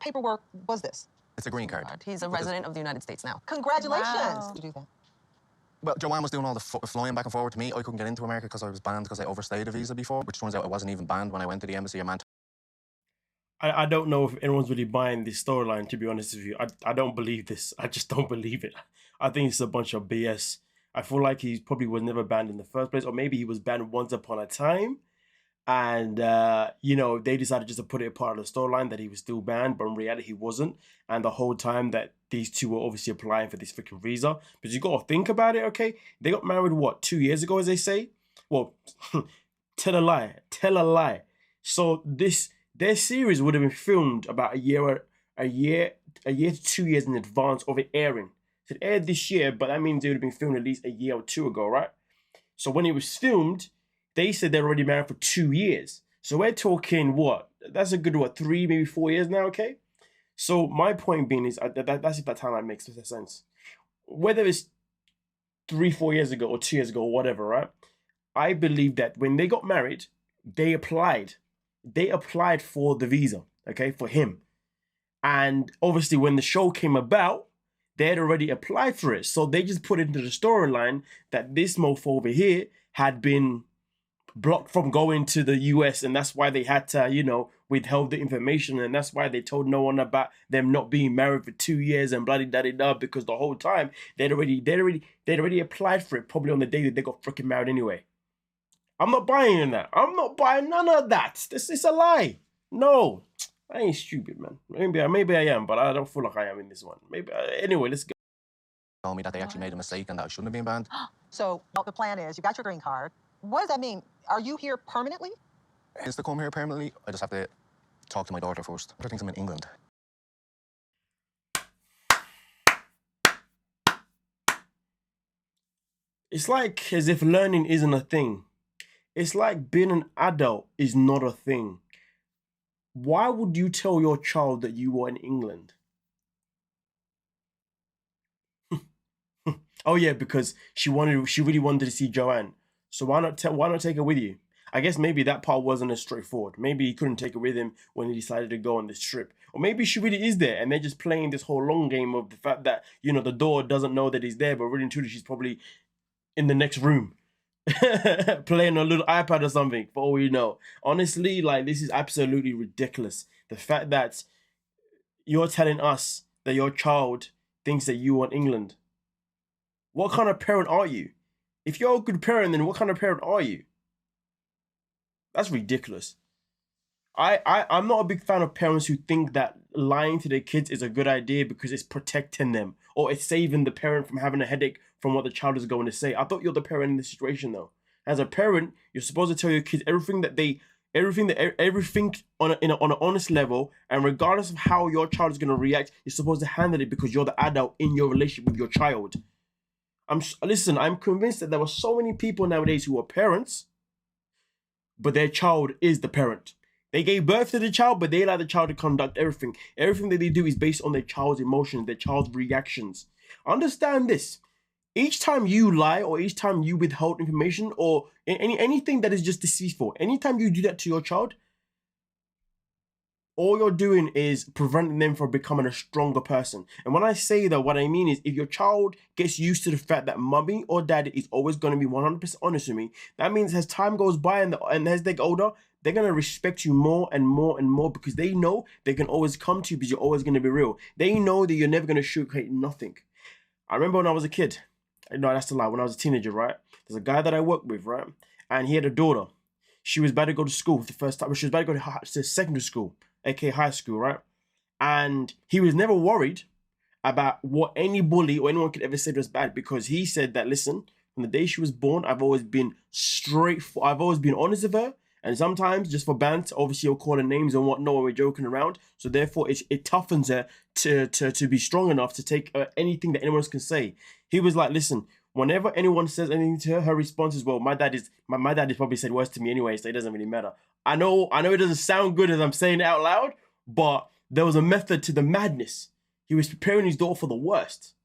paperwork was this? It's a green card. He's a resident of the United States now. Congratulations. Wow. You do that. Well, Joanne was doing all the flying back and forward to me. I couldn't get into America because I was banned because I overstayed a visa before, which turns out I wasn't even banned when I went to the embassy. A man. I don't know if anyone's really buying this storyline, to be honest with you. I don't believe this. I just don't believe it. I think it's a bunch of BS. I feel like he probably was never banned in the first place, or maybe he was banned once upon a time. And, you know, they decided just to put it a part of the storyline that he was still banned, but in reality he wasn't. And the whole time that these two were obviously applying for this freaking visa. But you got to think about it, okay? They got married, what, 2 years ago, as they say? Well, tell a lie. Tell a lie. So their series would have been filmed about a year to 2 years in advance of it airing. So it aired this year, but that means it would have been filmed at least a year or two ago, right? So when it was filmed, they said they're already married for 2 years. So we're talking, what? That's a good, what, 3, maybe 4 years now, okay? So my point being is, that's if that timeline makes sense. Whether it's 3, 4 years ago or 2 years ago or whatever, right? I believe that when they got married, they applied. They applied for the visa, okay, for him. And obviously when the show came about, they had already applied for it. So they just put into the storyline that this mofo over here had been blocked from going to the US, and that's why they had to, you know, withheld the information, and that's why they told no one about them not being married for 2 years and bloody da da, because the whole time they'd already applied for it, probably on the day that they got freaking married anyway. I'm not buying in that. I'm not buying none of that. This is a lie. No, I ain't stupid, man. Maybe I am, but I don't feel like I am in this one. Maybe anyway, let's go. Told me that they actually made a mistake and that I shouldn't have been banned. So the plan is you got your green card. What does that mean? Are you here permanently? Is to come here permanently? I just have to talk to my daughter first. I think I'm in England. It's like as if learning isn't a thing. It's like being an adult is not a thing. Why would you tell your child that you were in England? Oh yeah, because she really wanted to see Joanne. So why not take her with you? I guess maybe that part wasn't as straightforward. Maybe he couldn't take her with him when he decided to go on this trip. Or maybe she really is there and they're just playing this whole long game of the fact that, you know, the door doesn't know that he's there, but really and truly she's probably in the next room playing a little iPad or something, for all we know. Honestly, like, this is absolutely ridiculous. The fact that you're telling us that your child thinks that you are in England. What kind of parent are you? If you're a good parent, then what kind of parent are you? That's ridiculous. I'm not a big fan of parents who think that lying to their kids is a good idea because it's protecting them or it's saving the parent from having a headache from what the child is going to say. I thought you're the parent in this situation though. As a parent, you're supposed to tell your kids everything on an honest level, and regardless of how your child is going to react, you're supposed to handle it because you're the adult in your relationship with your child. Listen, I'm convinced that there were so many people nowadays who are parents, but their child is the parent. They gave birth to the child, but they allow the child to conduct everything. Everything that they do is based on their child's emotions, their child's reactions. Understand this. Each time you lie or each time you withhold information or anything that is just deceitful, anytime you do that to your child, all you're doing is preventing them from becoming a stronger person. And when I say that, what I mean is if your child gets used to the fact that mommy or daddy is always going to be 100% honest with me, that means as time goes by and as they get older, they're going to respect you more and more and more because they know they can always come to you because you're always going to be real. They know that you're never going to sugarcoat nothing. I remember when I was a kid, no, that's a lie, when I was a teenager, right? There's a guy that I worked with, right? And he had a daughter. She was about to go to school for the first time. She was about to go to secondary school, aka high school, right? And he was never worried about what any bully or anyone could ever say was bad because he said that, listen, from the day she was born, I've always been honest with her. And sometimes, just for banter, obviously you'll call her names and whatnot when we're joking around. So therefore, it toughens her to be strong enough to take anything that anyone else can say. He was like, listen, whenever anyone says anything to her, her response is, well, my dad is probably said worse to me anyway, so it doesn't really matter. I know it doesn't sound good as I'm saying it out loud, but there was a method to the madness. He was preparing his daughter for the worst.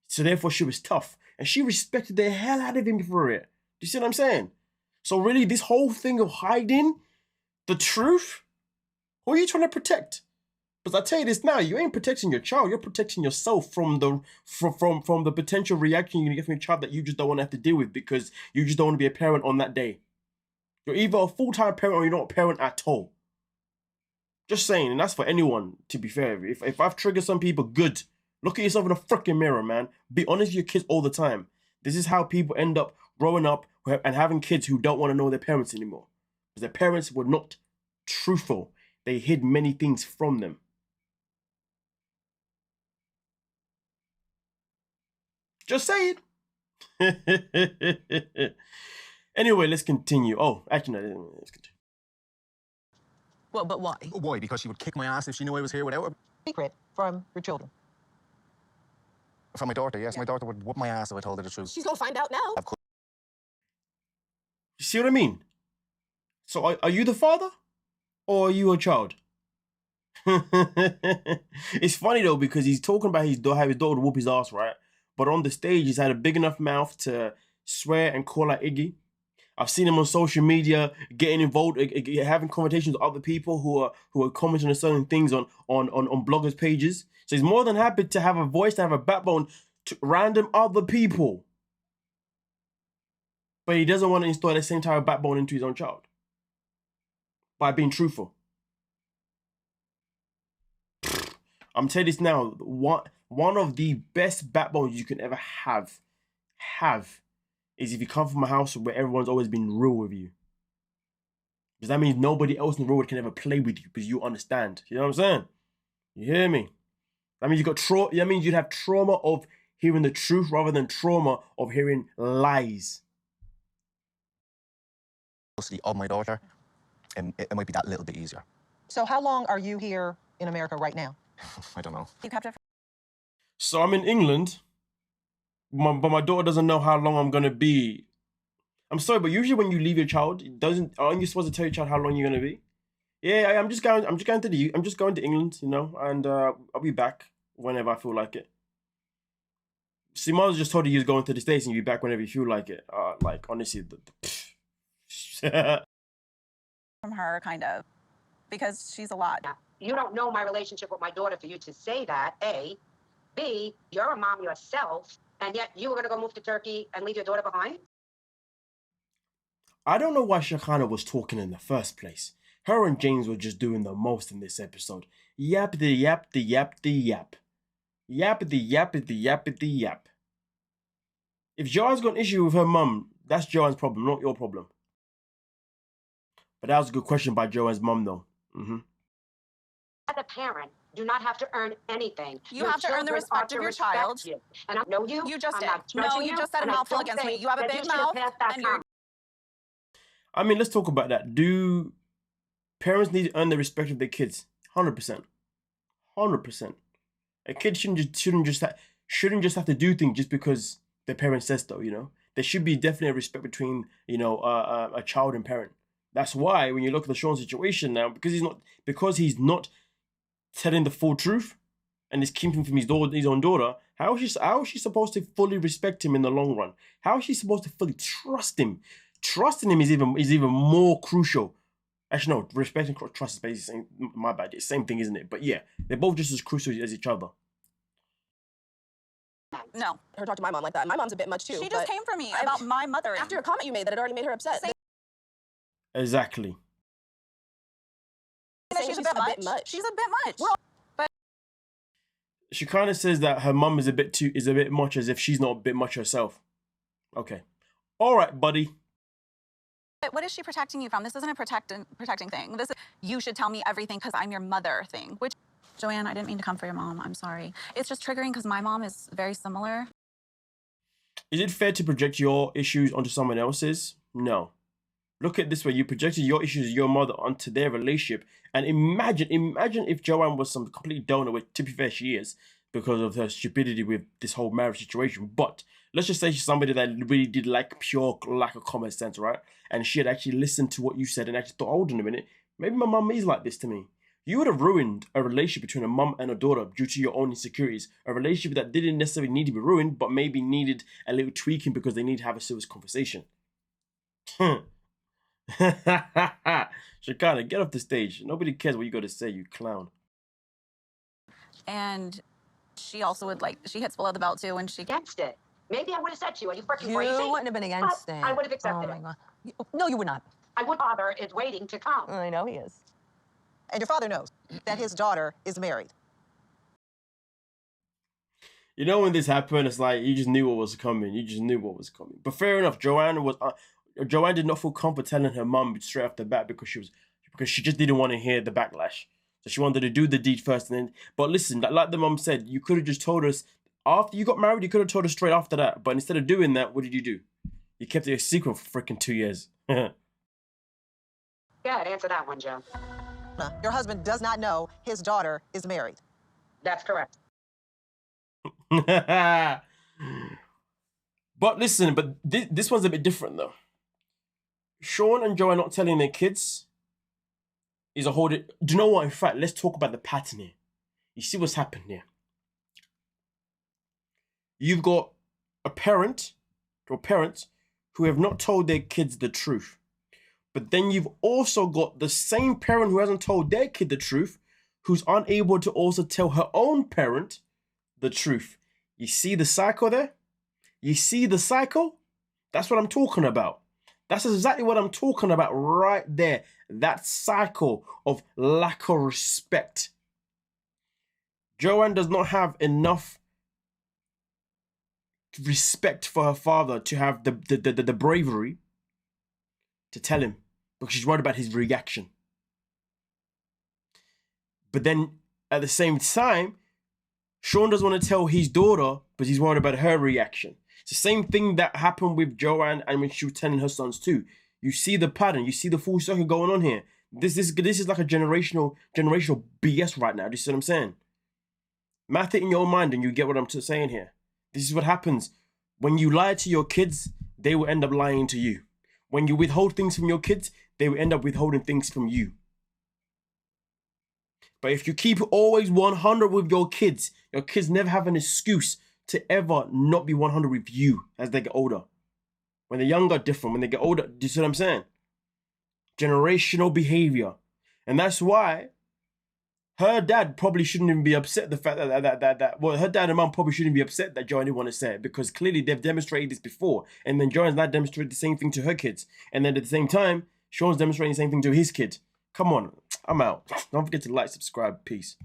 So therefore, she was tough. And she respected the hell out of him for it. Do you see what I'm saying? So really, this whole thing of hiding the truth, who are you trying to protect? Because I tell you this now, you ain't protecting your child. You're protecting yourself from the from the potential reaction you're gonna get from your child that you just don't want to have to deal with because you just don't want to be a parent on that day. You're either a full-time parent or you're not a parent at all. Just saying, and that's for anyone, to be fair. If I've triggered some people, good. Look at yourself in the freaking mirror, man. Be honest with your kids all the time. This is how people end up growing up and having kids who don't want to know their parents anymore. Because their parents were not truthful. They hid many things from them. Just saying. Anyway, let's continue. Oh, actually, no, let's continue. Well, but why? Why? Because she would kick my ass if she knew I was here without her. Secret from your children. From my daughter, yes. My daughter would whoop my ass if I told her the truth. She's gonna find out now. You see what I mean? So are you the father? Or are you a child? It's funny though, because he's talking about how his daughter would whoop his ass, right? But on the stage, he's had a big enough mouth to swear and call out Iggy. I've seen him on social media getting involved, having conversations with other people who are commenting on certain things on bloggers' pages. So he's more than happy to have a voice, to have a backbone to random other people. But he doesn't want to install the same type of backbone into his own child by being truthful. I'm telling you this now, one of the best backbones you can ever have is if you come from a house where everyone's always been real with you. Because that means nobody else in the world can ever play with you because you understand. You know what I'm saying? You hear me? That means that means you'd have trauma of hearing the truth rather than trauma of hearing lies. Custody of my daughter, it might be that little bit easier. So how long are you here in America right now? I don't know. You kept it. So I'm in England, but my daughter doesn't know how long I'm gonna be. I'm sorry, but usually when you leave your child, aren't you supposed to tell your child how long you're gonna be? Yeah, I'm just going to England, you know, and I'll be back whenever I feel like it. See, Mom just told you he was going to the States and you'll be back whenever you feel like it. Like honestly, from her, kind of, because she's a lot. You don't know my relationship with my daughter for you to say that, A. B, you're a mom yourself, and yet you were going to go move to Turkey and leave your daughter behind? I don't know why Shakana was talking in the first place. Her and James were just doing the most in this episode. Yappity yappity yappity yap. Yappity yappity yappity yap. If Joanne's got an issue with her mum, that's Joanne's problem, not your problem. But that was a good question by Joanne's mum, though. As a parent, do not have to earn anything. You have to earn the respect of your child. You. And I know you. You just I'm did. not No, judging you just said a and I mouthful don't against me. think You have a that big should have mouth, passed that and you're. I mean, let's talk about that. Do parents need to earn the respect of their kids? 100%. 100%. A kid shouldn't just have to do things just because their parent says so, you know? There should be definitely a respect between, you know, a child and parent. That's why when you look at the Sean situation now, because he's not telling the full truth and is keeping from his own daughter, how is she supposed to fully respect him in the long run? How is she supposed to fully trust him? Trusting him is even more crucial. Actually, no, respect and trust is basically my bad. It's the same thing, isn't it? But yeah, they're both just as crucial as each other. No, Her talk to my mom like that. My mom's a bit much too. she just came for me about my mother. after a comment you made that had already made her upset. Exactly. She's a bit much. She's a bit much. She kind of says that her mum is a bit much, as if she's not a bit much herself. Okay. All right, buddy. But what is she protecting you from? This isn't a protecting thing. This is, you should tell me everything because I'm your mother thing. Which, Joanne, I didn't mean to come for your mom. I'm sorry. It's just triggering because my mom is very similar. Is it fair to project your issues onto someone else's? No. Look at it this way. You projected your issues, your mother, onto their relationship. And imagine if Joanne was some complete donor, which to be fair she is, because of her stupidity with this whole marriage situation. But let's just say she's somebody that really did like pure lack of common sense, right? And she had actually listened to what you said and actually thought, hold on a minute, maybe my mum is like this to me. You would have ruined a relationship between a mum and a daughter due to your own insecurities. A relationship that didn't necessarily need to be ruined, but maybe needed a little tweaking because they need to have a serious conversation. Shakana, get off the stage. Nobody cares what you got to say, you clown. And she also would she hits below the belt too when she Against it. Maybe I would have said to you, are you freaking You crazy? wouldn't have been against But it. I would have accepted Oh, my it. God. No, you would not. I would. Father is waiting to come. I know he is. And your father knows that his daughter is married. You know, when this happened, it's like you just knew what was coming. You just knew what was coming. But fair enough, Joanne did not feel comfortable telling her mum straight off the bat because she just didn't want to hear the backlash. So she wanted to do the deed first, and then. But listen, like the mum said, you could have just told us after you got married. You could have told us straight after that. But instead of doing that, what did you do? You kept it a secret for freaking 2 years. Go ahead, answer that one, Joe. Your husband does not know his daughter is married. That's correct. But listen, this one's a bit different though. Sean and Joe are not telling their kids is a whole. Do you know what? In fact, let's talk about the pattern here. You see what's happened here. You've got a parent or parents who have not told their kids the truth. But then you've also got the same parent who hasn't told their kid the truth, who's unable to also tell her own parent the truth. You see the cycle there? You see the cycle? That's what I'm talking about. That's exactly what I'm talking about right there. That cycle of lack of respect. Joanne does not have enough respect for her father to have the bravery to tell him, because she's worried about his reaction. But then at the same time, Sean doesn't want to tell his daughter, but he's worried about her reaction. It's the same thing that happened with Joanne and when she was telling her sons too. You see the pattern, you see the full circle going on here. This is like a generational BS right now. Do you see what I'm saying? Math it in your own mind and you get what I'm saying here. This is what happens. When you lie to your kids, they will end up lying to you. When you withhold things from your kids, they will end up withholding things from you. But if you keep always 100 with your kids never have an excuse to ever not be 100 with you as they get older. When they're younger, different. When they get older, do you see what I'm saying? Generational behavior. And that's why her dad probably shouldn't even be upset the fact that her dad and mum probably shouldn't be upset that Joanne didn't want to say it, because clearly they've demonstrated this before. And then Joanne's now demonstrated the same thing to her kids. And then at the same time, Sean's demonstrating the same thing to his kid. Come on, I'm out. Don't forget to like, subscribe. Peace.